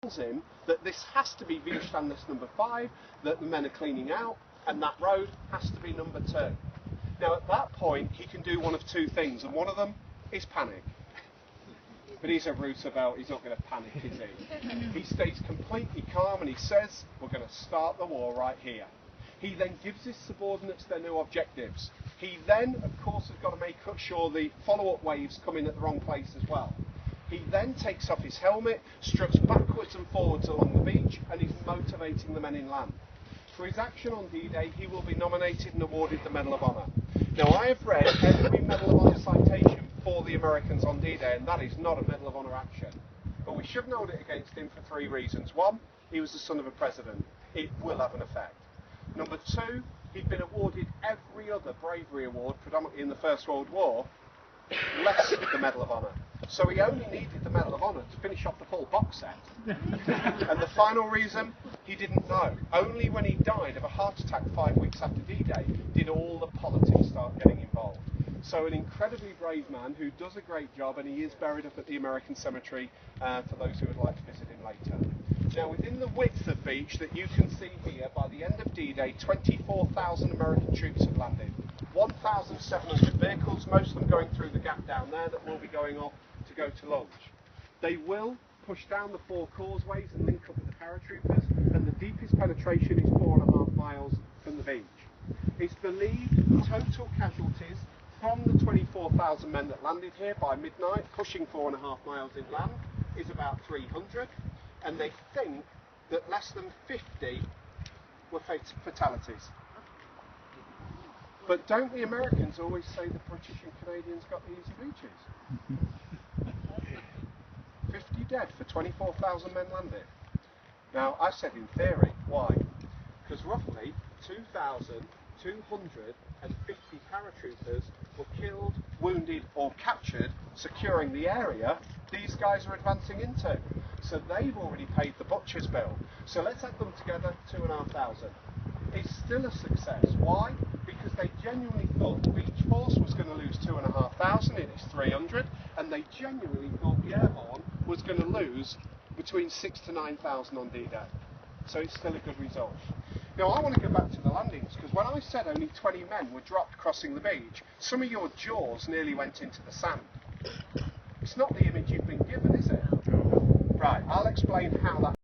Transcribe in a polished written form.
tells him that this has to be Widerstandsnest number 5, that the men are cleaning out, and that road has to be number 2. Now at that point he can do one of two things, and one of them is panic. But he's a Roosevelt, he's not going to panic, is he? He stays completely calm and he says, we're going to start the war right here. He then gives his subordinates their new objectives. He then, of course, has got to make sure the follow-up waves come in at the wrong place as well. He then takes off his helmet, struts backwards and forwards along the beach, and is motivating the men inland. For his action on D-Day, he will be nominated and awarded the Medal of Honor. Now, I have read every Medal of Honor citation for the Americans on D-Day, and that is not a Medal of Honor action. But we shouldn't hold it against him for 3 reasons. 1, he was the son of a president. It will have an effect. Number 2, he'd been awarded every other bravery award, predominantly in the First World War, less the Medal of Honor. So he only needed the Medal of Honor to finish off the full box set. And the final reason, he didn't know. Only when he died of a heart attack 5 weeks after D-Day did all the politics start getting involved. So an incredibly brave man who does a great job, and he is buried up at the American Cemetery for those who would like to visit him later. Now, within the width of beach that you can see here, by the end of D-Day, 24,000 American troops have landed. 1,700 vehicles, most of them going through the gap down there that will be going off to go to launch. They will push down the 4 causeways and link up with the paratroopers, and the deepest penetration is 4.5 miles from the beach. It's believed total casualties from the 24,000 men that landed here by midnight, pushing 4.5 miles inland, is about 300, and they think that less than 50 were fatalities. But don't the Americans always say the British and Canadians got the easy beaches? 50 dead for 24,000 men landed. Now, I said in theory. Why? Because roughly 2,250 paratroopers were killed, wounded or captured securing the area these guys are advancing into. So they've already paid the butcher's bill. So let's add them together, 2,500. It's still a success. Why? Because they genuinely thought the beach force was going to lose 2,500, it is 300, and they genuinely thought the airborne was going to lose between 6,000 to 9,000 on D-Day. So it's still a good result. Now I want to go back to the landings, because when I said only 20 men were dropped crossing the beach, some of your jaws nearly went into the sand. It's not the image you've been given, is it? Right, I'll explain how that